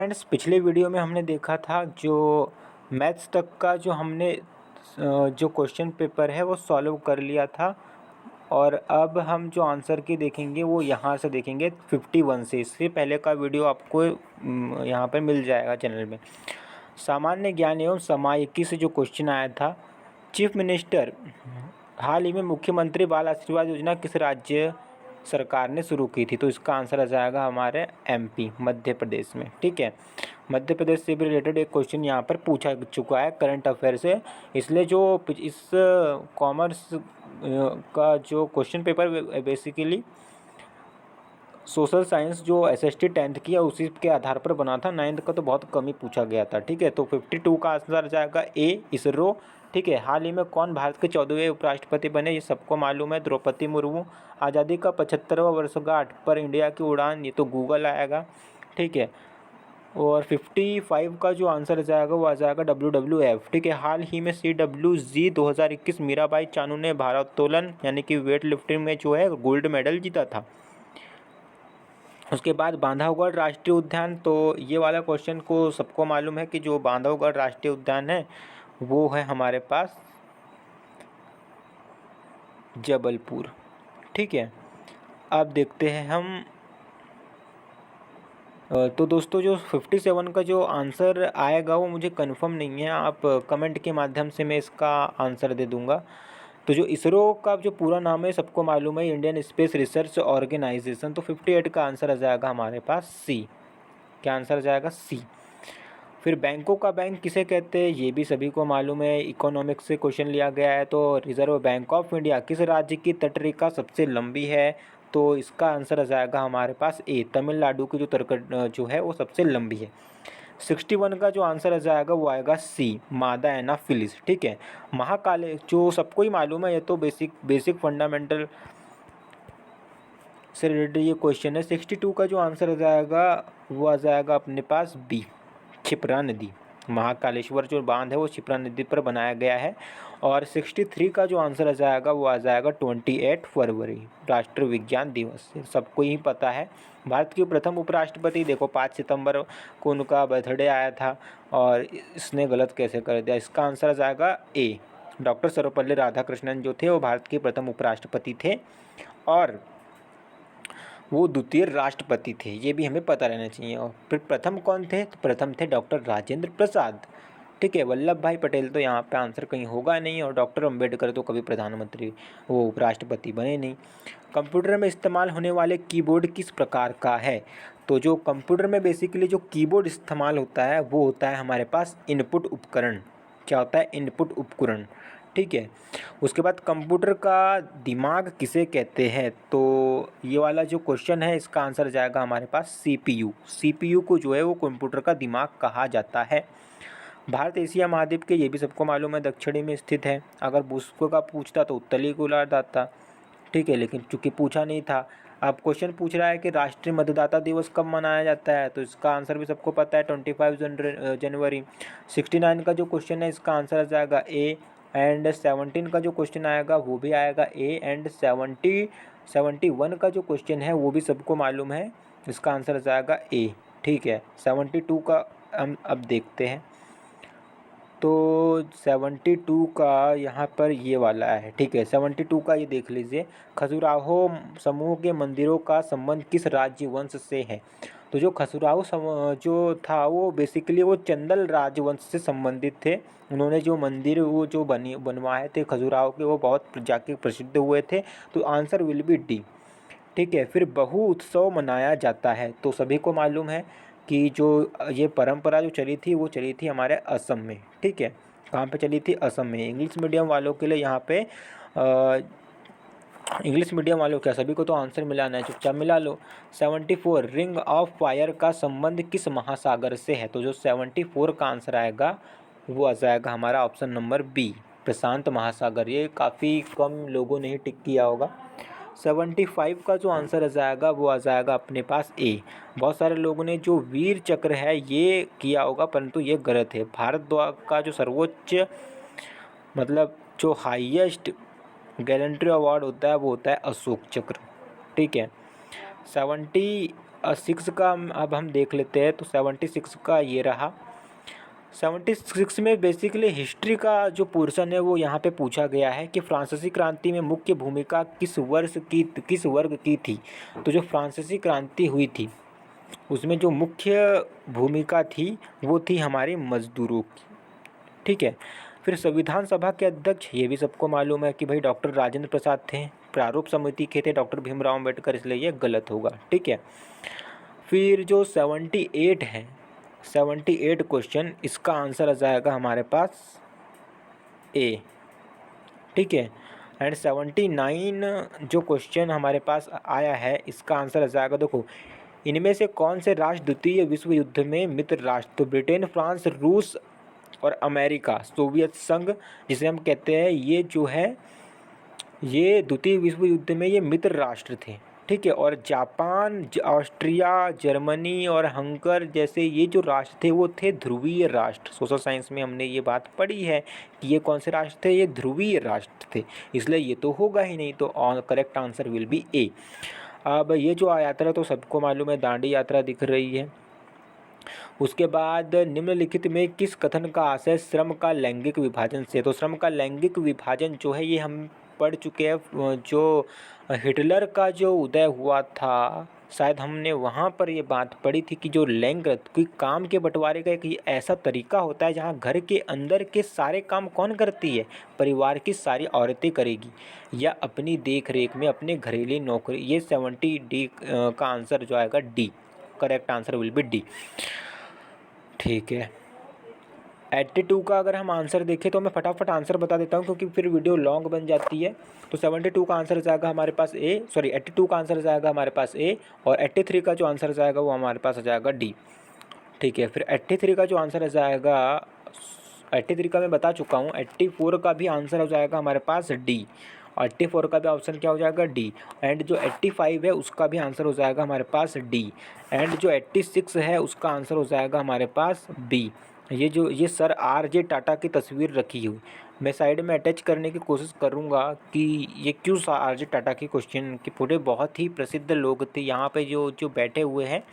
Friends, पिछले video में हमने देखा था जो मैथ्स तक का जो क्वेश्चन पेपर है वो सॉल्व कर लिया था। और अब हम जो आंसर की देखेंगे वो यहाँ से देखेंगे 51 से। इससे पहले का वीडियो आपको यहाँ पर मिल जाएगा चैनल में। सामान्य ज्ञान एवं सामायिकी से जो क्वेश्चन आया था, चीफ मिनिस्टर हाल ही में मुख्यमंत्री बाल आशीर्वाद योजना किस राज्य सरकार ने शुरू की थी? तो इसका आंसर आ जाएगा हमारे एमपी, मध्य प्रदेश में। ठीक है, मध्य प्रदेश से भी रिलेटेड एक क्वेश्चन यहाँ पर पूछा चुका है करंट अफेयर से। इसलिए जो इस कॉमर्स का जो question paper basically social science जो एसएसटी 10th की है उसी के आधार पर बना था। 9th का तो बहुत कम ही पूछा गया था। ठीक है, तो 52 का आंसर आ जाएगा ए, इसरो। ठीक है, हाल ही में कौन भारत के 14वें उपराष्ट्रपति बने? ये सबको मालूम है, द्रौपदी मुर्मू। आज़ादी का 75वां वर्षगांठ पर इंडिया की उड़ान, ये तो गूगल आएगा। ठीक है, और 55 का जो आंसर आ जाएगा वो आ जाएगा WWF। ठीक है, हाल ही में CWG 2021 मीराबाई चानू ने भारोत्तोलन यानी कि वेट लिफ्टिंग में जो है गोल्ड मेडल जीता था। उसके बाद बांधवगढ़ राष्ट्रीय उद्यान, तो ये वाला क्वेश्चन को सबको मालूम है कि जो बांधवगढ़ राष्ट्रीय उद्यान है वो है हमारे पास जबलपुर। ठीक है, अब देखते हैं हम। तो दोस्तों जो 57 का जो आंसर आएगा वो मुझे कंफर्म नहीं है, आप कमेंट के माध्यम से मैं इसका आंसर दे दूंगा। तो जो इसरो का जो पूरा नाम है सबको मालूम है, इंडियन स्पेस रिसर्च ऑर्गेनाइजेशन। तो 58 का आंसर आ जाएगा हमारे पास सी। क्या आंसर आ जाएगा? सी। फिर बैंकों का बैंक किसे कहते हैं? ये भी सभी को मालूम है, इकोनॉमिक्स से क्वेश्चन लिया गया है। तो रिजर्व बैंक ऑफ इंडिया किस राज्य की तटरेखा सबसे लंबी है? तो इसका आंसर आ जाएगा हमारे पास ए, तमिलनाडु की जो जो है वो सबसे लंबी है। 61 का जो आंसर आ जाएगा वो आएगा सी, मादा एनाफिलिस। ठीक है, महाकाले जो सबको ही मालूम है, ये तो बेसिक फंडामेंटल से रिलेटेड ये क्वेश्चन है। 62 का जो आंसर आ जाएगा वो आ जाएगा अपने पास बी, क्षिप्रा नदी। महाकालेश्वर जो बांध है वो क्षिप्रा नदी पर बनाया गया है। और 63 का जो आंसर आ जाएगा वो आ जाएगा 28 फरवरी, राष्ट्रीय विज्ञान दिवस। सबको ही पता है। भारत के प्रथम उपराष्ट्रपति देखो 5 सितंबर को उनका बर्थडे आया था, और इसने गलत कैसे कर दिया? इसका आंसर आ जाएगा ए, डॉक्टर सर्वपल्ली राधाकृष्णन जो थे वो भारत के प्रथम उपराष्ट्रपति थे, और वो द्वितीय राष्ट्रपति थे, ये भी हमें पता रहना चाहिए। और फिर प्रथम कौन थे? तो प्रथम थे डॉक्टर राजेंद्र प्रसाद। ठीक है, वल्लभ भाई पटेल तो यहाँ पे आंसर कहीं होगा नहीं, और डॉक्टर अंबेडकर तो कभी प्रधानमंत्री वो उपराष्ट्रपति बने नहीं। कंप्यूटर में इस्तेमाल होने वाले कीबोर्ड किस प्रकार का है? तो जो कंप्यूटर में बेसिकली जो कीबोर्ड इस्तेमाल होता है वो होता है हमारे पास इनपुट उपकरण। क्या होता है? इनपुट उपकरण। ठीक है, उसके बाद कंप्यूटर का दिमाग किसे कहते हैं? तो ये वाला जो क्वेश्चन है इसका आंसर जाएगा हमारे पास CPU। CPU को जो है वो कंप्यूटर का दिमाग कहा जाता है। भारत एशिया महाद्वीप के, ये भी सबको मालूम है, दक्षिणी में स्थित है। अगर बुश्को का पूछता तो उत्तरी गोलार्ध आता। ठीक है, लेकिन चूंकि पूछा नहीं था। अब क्वेश्चन पूछ रहा है कि राष्ट्रीय मतदाता दिवस कब मनाया जाता है? तो इसका आंसर भी सबको पता है, 25 जनवरी। 69 का जो क्वेश्चन है इसका आंसर आ जाएगा ए, एंड 17 का जो क्वेश्चन आएगा वो भी आएगा ए, एंड 71 का जो क्वेश्चन है वो भी सबको मालूम है, इसका आंसर आ जाएगा ए। ठीक है, 72 का हम अब देखते हैं। तो 72 का यहाँ पर ये वाला है। ठीक है, 72 का ये देख लीजिए, खजुराहो समूह के मंदिरों का संबंध किस राजवंश से है? तो जो खजुराहो समूह जो था वो बेसिकली वो चंदल राजवंश से संबंधित थे। उन्होंने जो मंदिर वो जो बनवाए थे खजुराहो के, वो बहुत जाके प्रसिद्ध हुए थे। तो आंसर विल बी डी। ठीक है, फिर बहु उत्सव मनाया जाता है, तो सभी को मालूम है कि जो ये परंपरा जो चली थी वो चली थी हमारे असम में। ठीक है, कहाँ पे चली थी? असम में। इंग्लिश मीडियम वालों के लिए यहाँ पे इंग्लिश मीडियम वालों क्या, सभी को तो आंसर मिलाना है, चुपचाप मिला लो। 74 रिंग ऑफ फायर का संबंध किस महासागर से है? तो जो 74 का आंसर आएगा वो आ जाएगा हमारा ऑप्शन नंबर बी, प्रशांत महासागर। ये काफ़ी कम लोगों ने ही टिक किया होगा। 75 का जो आंसर आ जाएगा वो आ जाएगा अपने पास ए। बहुत सारे लोगों ने जो वीर चक्र है ये किया होगा, परंतु ये गलत है। भारत द्वारा का जो सर्वोच्च मतलब जो हाईएस्ट गैलेंट्री अवार्ड होता है वो होता है अशोक चक्र। ठीक है, 70 सिक्स का अब हम देख लेते हैं। तो 76 का ये रहा। 76 में बेसिकली हिस्ट्री का जो पोर्शन है वो यहाँ पे पूछा गया है कि फ्रांसीसी क्रांति में मुख्य भूमिका किस वर्ग की थी। तो जो फ्रांसीसी क्रांति हुई थी उसमें जो मुख्य भूमिका थी वो थी हमारी मजदूरों की। ठीक है। फिर संविधान सभा के अध्यक्ष, ये भी सबको मालूम है कि भाई डॉक्टर राजेंद्र प्रसाद थे। प्रारूप समिति के थे डॉक्टर भीमराव अम्बेडकर, इसलिए ये गलत होगा। ठीक है। फिर जो 78 है, 78 क्वेश्चन, इसका आंसर आ जाएगा हमारे पास ए। ठीक है। एंड 79 जो क्वेश्चन हमारे पास आया है इसका आंसर आ जाएगा, देखो इनमें से कौन से राष्ट्र द्वितीय विश्व युद्ध में मित्र राष्ट्र। तो ब्रिटेन, फ्रांस, रूस और अमेरिका, सोवियत संघ जिसे हम कहते हैं, ये जो है ये द्वितीय विश्व युद्ध में ये मित्र राष्ट्र थे। ठीक है। और जापान, ऑस्ट्रिया, जर्मनी और हंगर जैसे ये जो राष्ट्र थे वो थे ध्रुवीय राष्ट्र। सोशल साइंस में हमने ये बात पढ़ी है कि ये कौन से राष्ट्र थे, ये ध्रुवीय राष्ट्र थे, इसलिए ये तो होगा ही नहीं। तो करेक्ट आंसर विल बी ए। अब ये जो यात्रा तो सबको मालूम है, दांडी यात्रा दिख रही है। उसके बाद निम्नलिखित में किस कथन का आशय श्रम का लैंगिक विभाजन से। तो श्रम का लैंगिक विभाजन जो है ये हम पढ़ चुके हैं। जो हिटलर का जो उदय हुआ था शायद हमने वहाँ पर ये बात पढ़ी थी कि जो लिंग कोई काम के बंटवारे का एक ऐसा तरीका होता है जहाँ घर के अंदर के सारे काम कौन करती है, परिवार की सारी औरतें करेगी या अपनी देख रेख में अपने घरेलू नौकरी। ये 70 डी का आंसर जो आएगा D. Correct answer will be D. ठीक है। 82 का अगर हम आंसर देखें तो मैं फटाफट आंसर बता देता हूँ क्योंकि फिर वीडियो लॉन्ग बन जाती है। तो 72 का आंसर जाएगा हमारे पास ए, 82 का आंसर जाएगा हमारे पास ए, और 83 का जो आंसर जाएगा वो हमारे पास आ जाएगा डी। ठीक है। फिर 83 का जो आंसर आ जाएगा, 83 का मैं बता चुका हूँ। 84 का भी आंसर हो जाएगा हमारे पास डी, और 84 का भी ऑप्शन क्या हो जाएगा डी। एंड जो 85 है उसका भी आंसर हो जाएगा हमारे पास डी। एंड जो 86 है उसका आंसर हो जाएगा हमारे पास बी। ये सर RJ टाटा की तस्वीर रखी हुई, मैं साइड में अटैच करने की कोशिश करूँगा कि ये क्यों RJ टाटा की क्वेश्चन के पूरे बहुत ही प्रसिद्ध लोग थे यहाँ पे जो बैठे हुए हैं।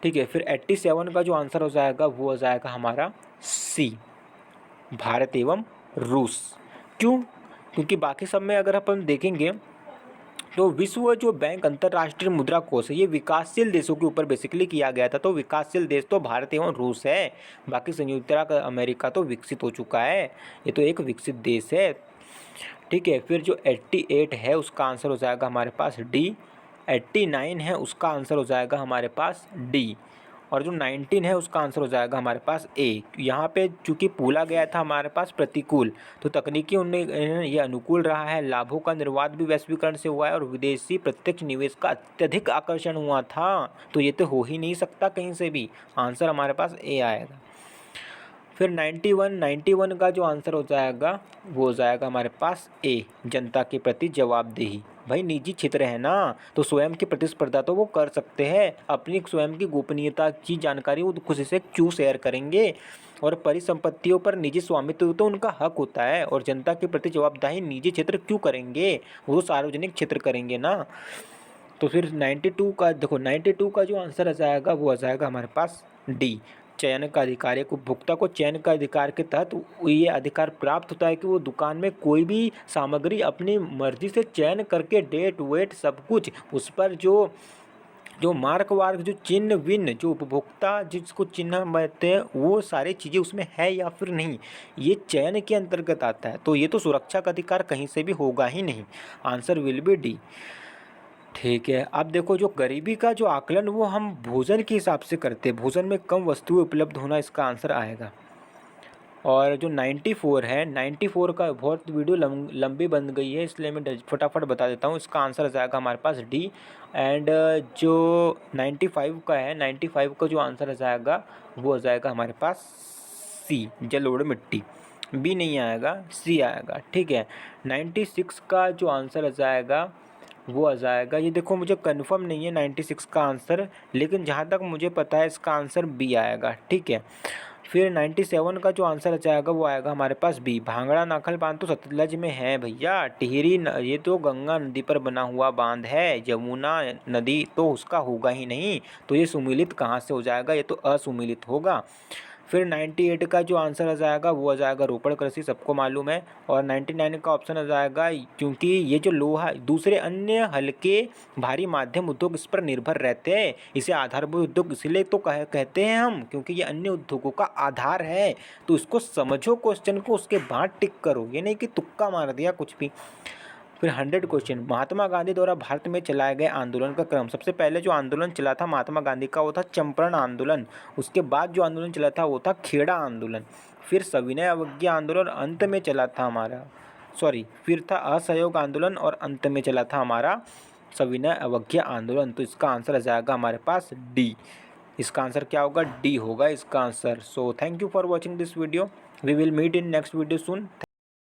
ठीक है। फिर 87 का जो आंसर हो जाएगा वो हो जाएगा हमारा सी, भारत एवं रूस। क्यों? क्योंकि बाकी सब में अगर अपन देखेंगे तो विश्व जो बैंक अंतर्राष्ट्रीय मुद्रा कोष है ये विकासशील देशों के ऊपर बेसिकली किया गया था। तो विकासशील देश तो भारत एवं रूस है, बाकी संयुक्त राज्य अमेरिका तो विकसित हो चुका है, ये तो एक विकसित देश है। ठीक है। फिर जो 88 है उसका आंसर हो जाएगा हमारे पास डी, 89 है उसका आंसर हो जाएगा हमारे पास डी, और जो 19 है उसका आंसर हो जाएगा हमारे पास ए। यहाँ पे चूँकि पूछा गया था हमारे पास प्रतिकूल, तो तकनीकी उन्हें ये अनुकूल रहा है। लाभों का निर्वात भी वैश्वीकरण से हुआ है और विदेशी प्रत्यक्ष निवेश का अत्यधिक आकर्षण हुआ था। तो ये तो हो ही नहीं सकता कहीं से भी, आंसर हमारे पास ए आएगा। फिर 91 का जो आंसर हो जाएगा वो हो जाएगा हमारे पास ए, जनता के प्रति जवाबदेही। भाई निजी क्षेत्र है ना, तो स्वयं की प्रतिस्पर्धा तो वो कर सकते हैं, अपनी स्वयं की गोपनीयता की जानकारी वो खुद से क्यों शेयर करेंगे, और परिसंपत्तियों पर निजी स्वामित्व तो उनका हक होता है, और जनता के प्रति जवाबदेही निजी क्षेत्र क्यों करेंगे, वो सार्वजनिक क्षेत्र करेंगे ना। तो फिर 92 का देखो, 92 का जो आंसर आ जाएगा वो आ जाएगा हमारे पास डी, चयन का अधिकार। एक उपभोक्ता को चयन का अधिकार के तहत ये अधिकार प्राप्त होता है कि वो दुकान में कोई भी सामग्री अपनी मर्जी से चयन करके डेट वेट सब कुछ उस पर जो मार्क वार्क जो चिन्ह विन्ह जो उपभोक्ता जिसको चिन्ह कहते हैं वो सारी चीज़ें उसमें है या फिर नहीं, ये चयन के अंतर्गत आता है। तो ये तो सुरक्षा का अधिकार कहीं से भी होगा ही नहीं, आंसर विल बी डी। ठीक है। अब देखो जो गरीबी का जो आकलन वो हम भोजन के हिसाब से करते हैं, भोजन में कम वस्तुएं उपलब्ध होना इसका आंसर आएगा। और जो 94 है, 94 का बहुत वीडियो लंबी बन गई है इसलिए मैं फटाफट बता देता हूँ, इसका आंसर आ जाएगा हमारे पास डी। एंड जो 95 का है, 95 का जो आंसर आ जाएगा वो आ जाएगा हमारे पास सी, जलोढ़ मिट्टी। बी नहीं आएगा, सी आएगा। ठीक है। 96 का जो आंसर आ जाएगा वो आ जाएगा, ये देखो मुझे कंफर्म नहीं है 96 का आंसर, लेकिन जहाँ तक मुझे पता है इसका आंसर बी आएगा। ठीक है। फिर 97 का जो आंसर आ जाएगा वो आएगा हमारे पास बी, भांगड़ा नाखल बांध तो सतलज में है भैया। टिहरी ये तो गंगा नदी पर बना हुआ बांध है, यमुना नदी तो उसका होगा ही नहीं, तो ये सुमिलित कहाँ से हो जाएगा, ये तो असुमिलित होगा। फिर 98 का जो आंसर आ जाएगा वो आ जाएगा रोपड़ कृषि, सबको मालूम है। और 99 का ऑप्शन आ जाएगा क्योंकि ये जो लोहा दूसरे अन्य हल्के भारी माध्यम उद्योग इस पर निर्भर रहते हैं, इसे आधारभूत उद्योग इसलिए तो कहते हैं हम, क्योंकि ये अन्य उद्योगों का आधार है। तो इसको समझो क्वेश्चन को, उसके बाद टिक करो, ये नहीं कि तुक्का मार दिया कुछ भी। फिर 100 क्वेश्चन, महात्मा गांधी द्वारा भारत में चलाए गए आंदोलन का क्रम। सबसे पहले जो आंदोलन चला था महात्मा गांधी का वो था चंपारण आंदोलन। उसके बाद जो आंदोलन चला था वो था खेड़ा आंदोलन। फिर सविनय अवज्ञा आंदोलन अंत में चला था हमारा, फिर था असहयोग आंदोलन और अंत में चला था हमारा सविनय अवज्ञा आंदोलन। तो इसका आंसर आ जाएगा हमारे पास डी। इसका आंसर क्या होगा, डी होगा इसका answer. So thank you for watching this video, we will meet in next video soon.